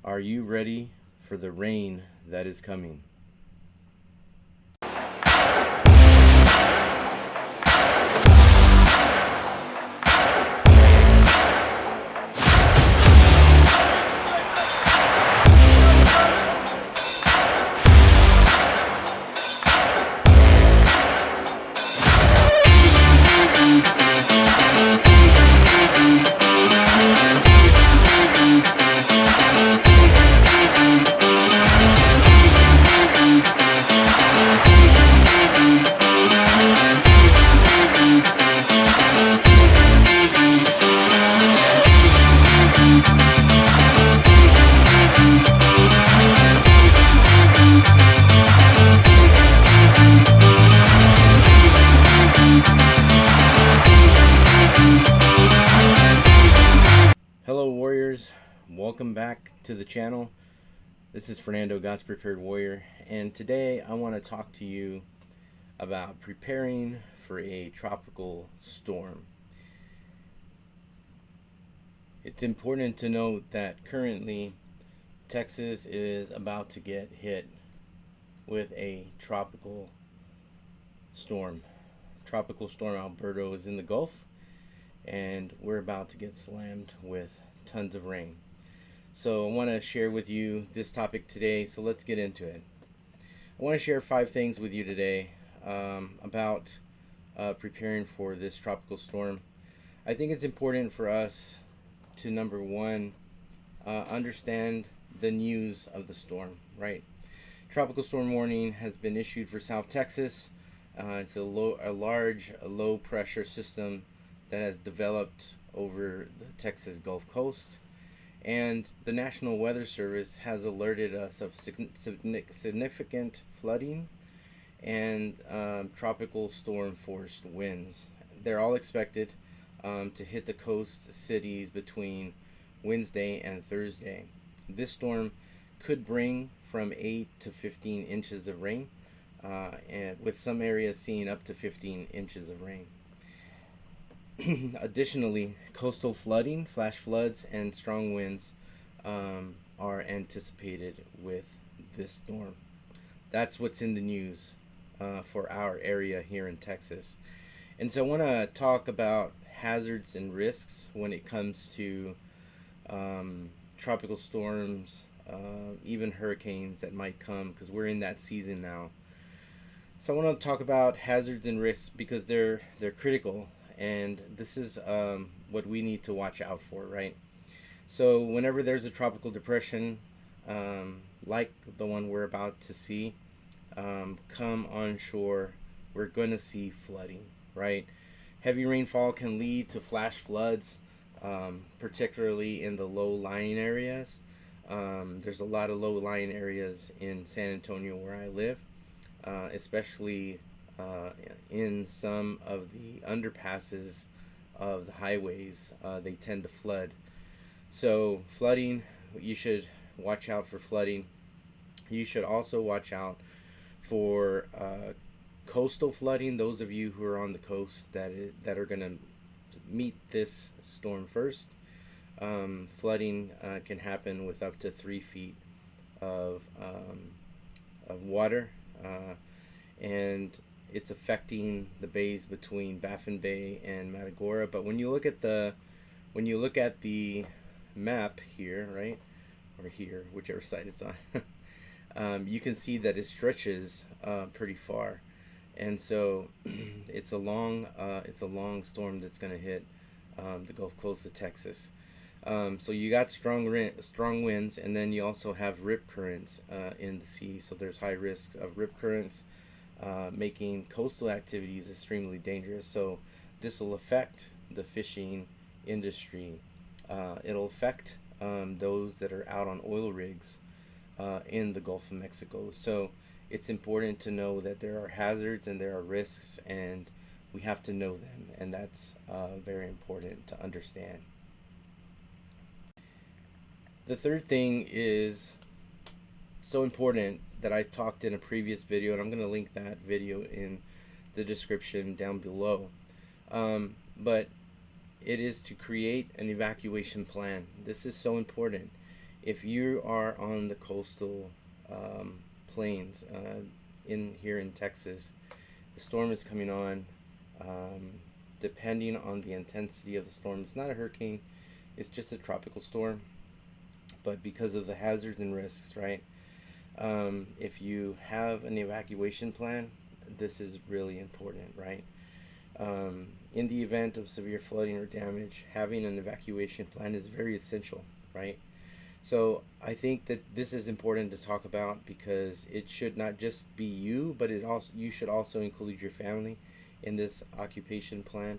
Are you ready for the rain that is coming? Hello warriors, welcome back to the channel. This is Fernando, God's Prepared Warrior, and today I want to talk to you about preparing for a tropical storm. It's important to note that currently Texas is about to get hit with a tropical storm. Tropical storm Alberto is in the Gulf, and we're about to get slammed with tons of rain. So I want to share with you this topic today, so let's get into it. I want to share 5 things with you today about preparing for this tropical storm. I think it's important for us to, number one, understand the news of the storm, right? Tropical storm warning has been issued for South Texas. It's a large low pressure system that has developed over the Texas Gulf Coast, and the National Weather Service has alerted us of significant flooding and tropical storm force winds. They're all expected to hit the coast cities between Wednesday and Thursday. This storm could bring from 8 to 15 inches of rain, and with some areas seeing up to 15 inches of rain. Additionally, coastal flooding, flash floods, and strong winds are anticipated with this storm. That's what's in the news for our area here in Texas. And so I want to talk about hazards and risks when it comes to tropical storms, even hurricanes that might come, because we're in that season now. So I want to talk about hazards and risks because they're critical. And this is what we need to watch out for, right? So whenever there's a tropical depression, like the one we're about to see, come onshore, we're going to see flooding, right? Heavy rainfall can lead to flash floods, particularly in the low-lying areas. There's a lot of low-lying areas in San Antonio where I live, especially in some of the underpasses of the highways. They tend to flood. So flooding, you should watch out for flooding. You should also watch out for coastal flooding. Those of you who are on the coast that are going to meet this storm first. Flooding can happen with up to 3 feet of water, and it's affecting the bays between Baffin Bay and Matagorda. But when you look at the map here, right, or here, whichever side it's on, you can see that it stretches pretty far, and so it's a long storm that's going to hit the Gulf Coast of Texas. So you got strong winds, and then you also have rip currents in the sea. So there's high risk of rip currents, making coastal activities extremely dangerous. So this will affect the fishing industry. It'll affect those that are out on oil rigs in the Gulf of Mexico. So it's important to know that there are hazards and there are risks, and we have to know them, and that's very important to understand. The third thing is so important that I talked in a previous video, and I'm going to link that video in the description down below. But it is to create an evacuation plan. This is so important. If you are on the coastal plains in here in Texas, the storm is coming on. Um, Depending on the intensity of the storm, it's not a hurricane; it's just a tropical storm. But because of the hazards and risks, right? If you have an evacuation plan, this is really important, right? In the event of severe flooding or damage, having an evacuation plan is very essential, right? So I think that this is important to talk about because it should not just be you, but you should also include your family in this occupation plan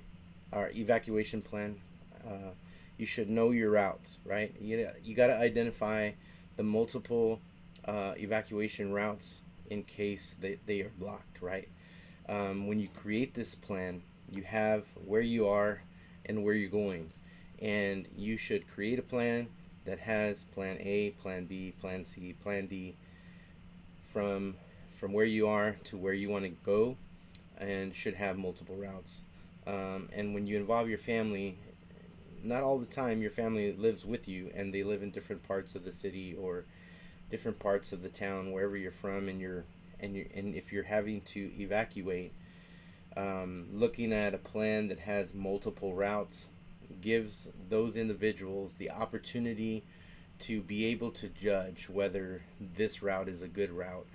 or evacuation plan. Uh, you should know your routes, right? You got to identify the multiple evacuation routes in case they are blocked, right? When you create this plan, you have where you are and where you're going, and you should create a plan that has plan A, plan B, plan C, plan D from where you are to where you want to go, and should have multiple routes. And when you involve your family, not all the time your family lives with you, and they live in different parts of the city or different parts of the town, wherever you're from, and if you're having to evacuate, looking at a plan that has multiple routes gives those individuals the opportunity to be able to judge whether this route is a good route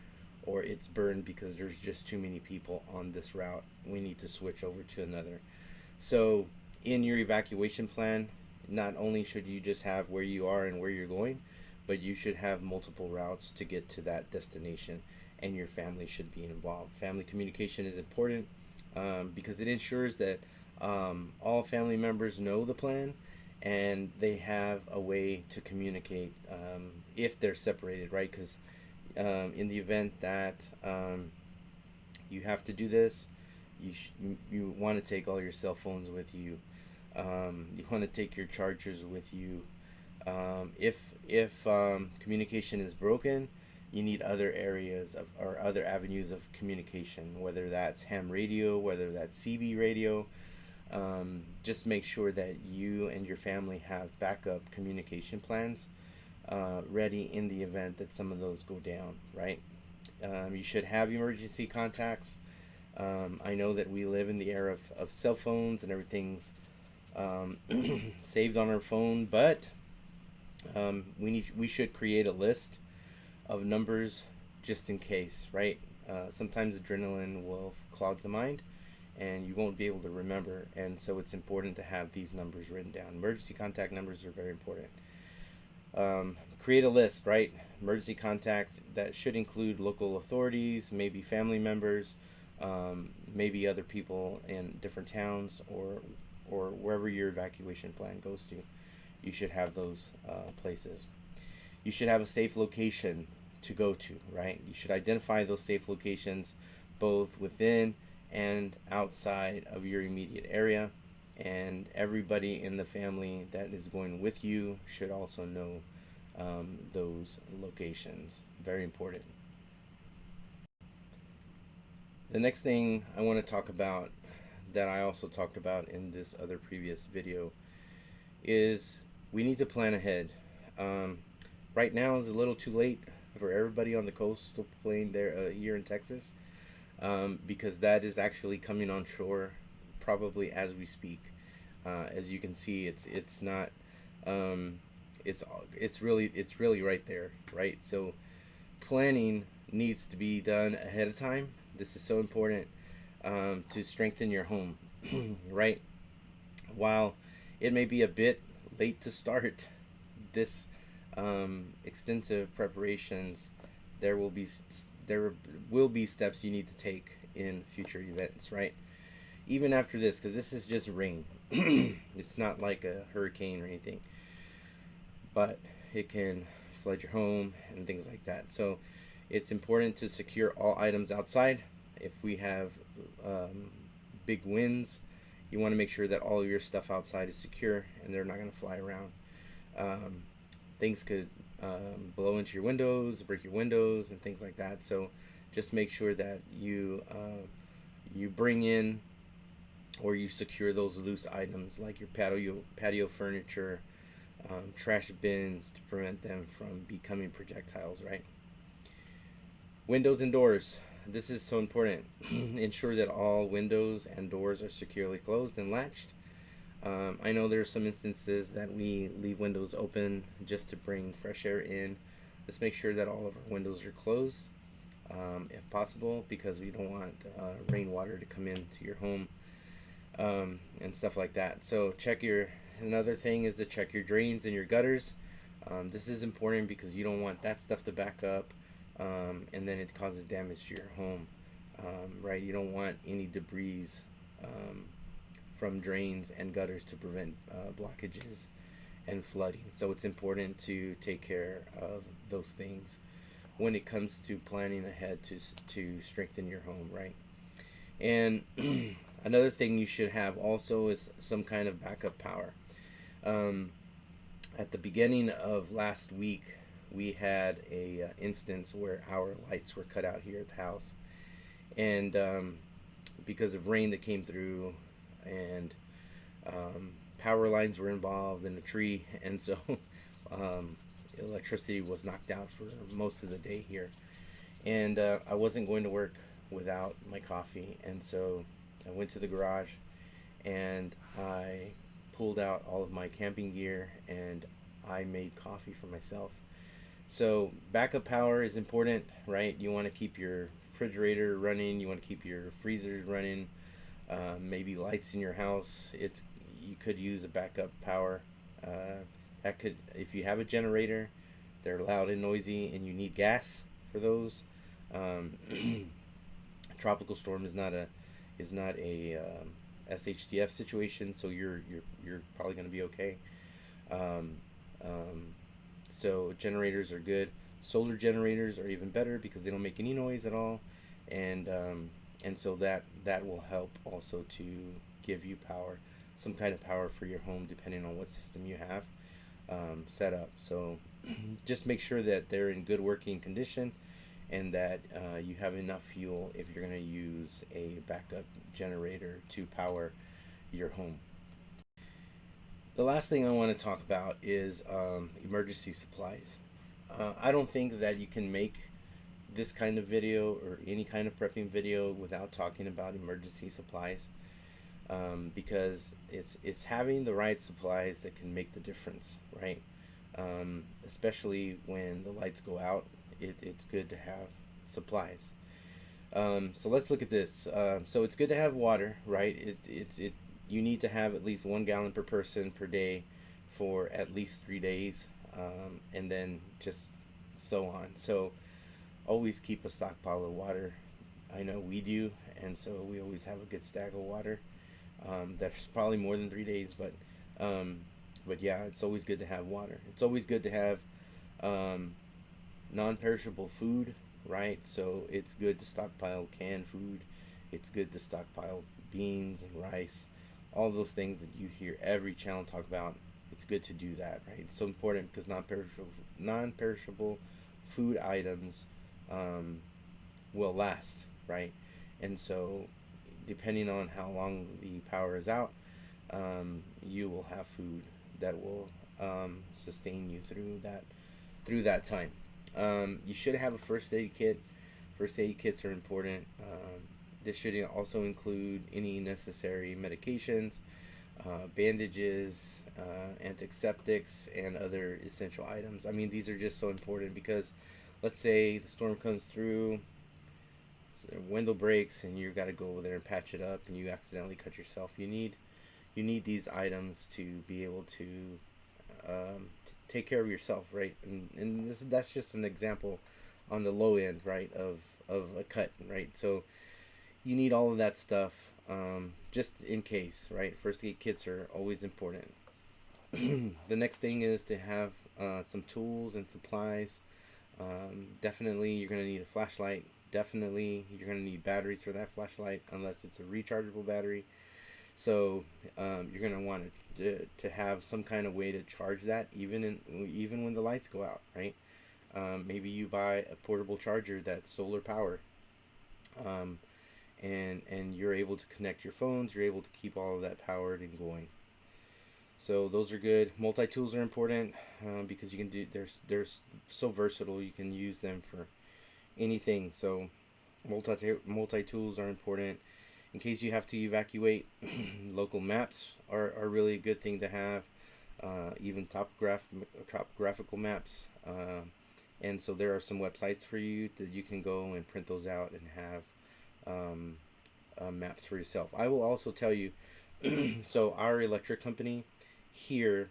or it's burned because there's just too many people on this route. We need to switch over to another. So, in your evacuation plan, not only should you just have where you are and where you're going, but you should have multiple routes to get to that destination, and your family should be involved. Family communication is important because it ensures that all family members know the plan and they have a way to communicate if they're separated, right? Because in the event that you have to do this, you want to take all your cell phones with you. You want to take your chargers with you. If communication is broken, you need other areas of or other avenues of communication, whether that's ham radio, whether that's CB radio. Just make sure that you and your family have backup communication plans ready in the event that some of those go down, right? You should have emergency contacts. I know that we live in the era of cell phones and everything's saved on our phone, but we should create a list of numbers just in case, right? Sometimes adrenaline will clog the mind and you won't be able to remember, and so it's important to have these numbers written down. Emergency contact numbers are very important. Create a list, right? Emergency contacts that should include local authorities, maybe family members, maybe other people in different towns or wherever your evacuation plan goes to. You should have those places. You should have a safe location to go to, right? You should identify those safe locations both within and outside of your immediate area, and everybody in the family that is going with you should also know those locations. Very important. The next thing I want to talk about that I also talked about in this other previous video is we need to plan ahead. Right now is a little too late for everybody on the coastal plain there here in Texas, because that is actually coming on shore probably as we speak. As you can see, it's not it's really right there, right? So planning needs to be done ahead of time. This is so important to strengthen your home, right? While it may be a bit late to start this extensive preparations, there will be steps you need to take in future events, right? Even after this, because this is just rain. It's not like a hurricane or anything, but it can flood your home and things like that. So it's important to secure all items outside. If we have big winds, you want to make sure that all of your stuff outside is secure and they're not going to fly around. Things could blow into your windows, break your windows, and things like that. So just make sure that you bring in or you secure those loose items like your patio furniture, trash bins to prevent them from becoming projectiles, right? Windows and doors. This is so important. Ensure that all windows and doors are securely closed and latched. I know there's some instances that we leave windows open just to bring fresh air in. Let's make sure that all of our windows are closed, if possible, because we don't want rainwater to come into your home, and stuff like that. So another thing is to check your drains and your gutters. This is important because you don't want that stuff to back up, and then it causes damage to your home, right? You don't want any debris from drains and gutters to prevent blockages and flooding. So it's important to take care of those things when it comes to planning ahead to strengthen your home, right? And another thing you should have also is some kind of backup power. Um, at the beginning of last week, we had a instance where our lights were cut out here at the house, and because of rain that came through, and power lines were involved in a tree, and so electricity was knocked out for most of the day here. And I wasn't going to work without my coffee, and so I went to the garage and I pulled out all of my camping gear and I made coffee for myself. So backup power is important, right? You want to keep your refrigerator running, you want to keep your freezers running, maybe lights in your house. You could use a backup power. That could, if you have a generator, they're loud and noisy, and you need gas for those. Tropical storm is not a SHDF situation, so you're probably going to be okay. Um, um, so generators are good. Solar generators are even better because they don't make any noise at all, and so that will help also to give you power, some kind of power for your home, depending on what system you have set up. So just make sure that they're in good working condition, and that you have enough fuel if you're going to use a backup generator to power your home. The last thing I want to talk about is emergency supplies. I don't think that you can make this kind of video or any kind of prepping video without talking about emergency supplies, because it's having the right supplies that can make the difference, right? Especially when the lights go out, it's good to have supplies. So let's look at this. So it's good to have water, right? You need to have at least 1 gallon per person per day for at least 3 days, and then just so on. So always keep a stockpile of water. I know we do, and so we always have a good stack of water. That's probably more than 3 days, but yeah, it's always good to have water. It's always good to have non-perishable food, right? So it's good to stockpile canned food. It's good to stockpile beans and rice, all those things that you hear every channel talk about. It's good to do that, right? It's so important because non-perishable food items will last, right? And so depending on how long the power is out, you will have food that will sustain you through that time. You should have a first aid kit. First aid kits are important. This should also include any necessary medications, bandages, antiseptics, and other essential items. I mean, these are just so important because let's say the storm comes through, window breaks, and you got to go over there and patch it up, and you accidentally cut yourself. You need these items to be able to take care of yourself, right? And that's just an example on the low end, right, of a cut, right? So you need all of that stuff, just in case, right? First aid kits are always important. The next thing is to have some tools and supplies. Definitely you're going to need a flashlight. Definitely you're going to need batteries for that flashlight, unless it's a rechargeable battery. So you're going to want to have some kind of way to charge that, even when the lights go out, right? Maybe you buy a portable charger that's solar powered, and you're able to connect your phones. You're able to keep all of that powered and going. So those are good. Multi-tools are important because you can do, they're so versatile. You can use them for anything. So multi-tools are important in case you have to evacuate. Local maps are really a good thing to have. Even topographical maps. And so there are some websites for you that you can go and print those out and have maps for yourself. I will also tell you, so our electric company here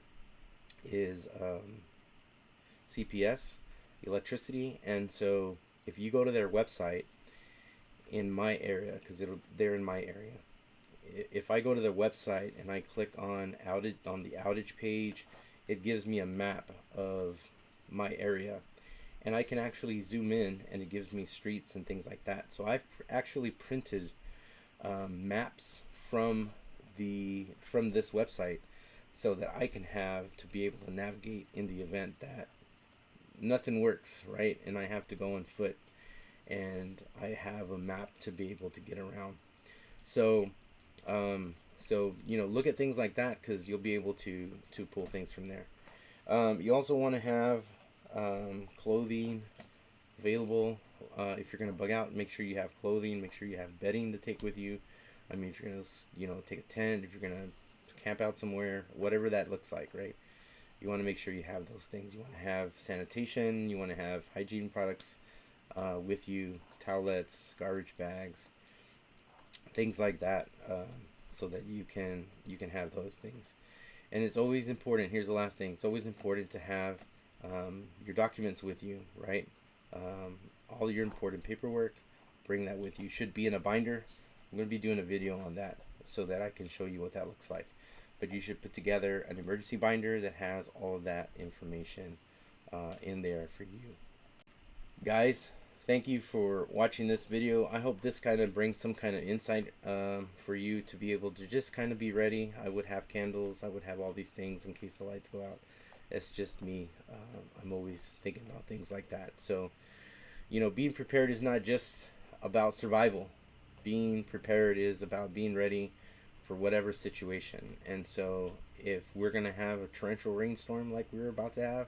is CPS Electricity, and so if you go to their website in my area, because they're in my area, if I go to their website and I click on outage, on the outage page, it gives me a map of my area, and I can actually zoom in and it gives me streets and things like that. So I've actually printed maps from this website so that I can have to be able to navigate in the event that nothing works, right? And I have to go on foot, and I have a map to be able to get around. So you know, look at things like that, because you'll be able to pull things from there. You also want to have clothing available. If you're going to bug out, make sure you have clothing, make sure you have bedding to take with you. I mean, if you're going to, you know, take a tent, if you're going to camp out somewhere, whatever that looks like, right? You want to make sure you have those things. You want to have sanitation, you want to have hygiene products with you, towelettes, garbage bags, things like that, so that you can have those things. And it's always important, here's the last thing, it's always important to have your documents with you, right? All your important paperwork, bring that with you. Should be in a binder. I'm going to be doing a video on that so that I can show you what that looks like. But you should put together an emergency binder that has all of that information in there for you. Guys, thank you for watching this video. I hope this kind of brings some kind of insight for you to be able to just kind of be ready. I would have candles, I would have all these things in case the lights go out. It's just me. I'm always thinking about things like that. So, you know, being prepared is not just about survival. Being prepared is about being ready for whatever situation. And so if we're going to have a torrential rainstorm like we're about to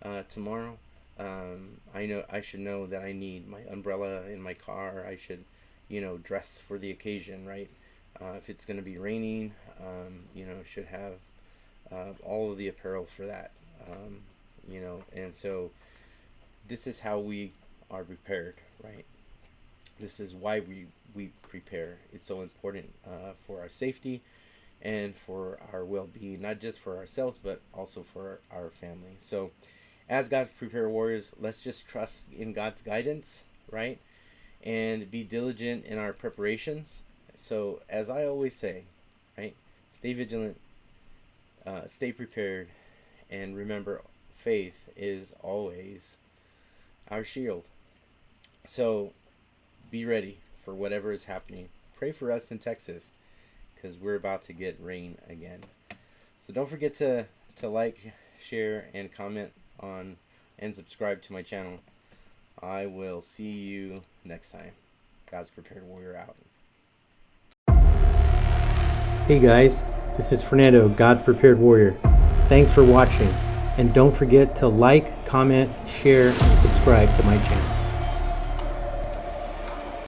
have tomorrow, I should know that I need my umbrella in my car. I should, you know, dress for the occasion, right? If it's going to be raining, you know, should have all of the apparel for that, you know. And so this is how we are prepared, right? This is why we prepare. It's so important for our safety and for our well-being, not just for ourselves, but also for our family. So as God's prepared warriors, let's just trust in God's guidance, right? And be diligent in our preparations. So as I always say, right, stay vigilant, stay prepared, and remember, faith is always our shield. So be ready for whatever is happening. Pray for us in Texas, because we're about to get rain again. So don't forget to like, share, and comment on and subscribe to my channel. I will see you next time. God's Prepared Warrior out. Hey guys, this is Fernando, God's Prepared Warrior. Thanks for watching, and don't forget to like, comment, share, and subscribe to my channel.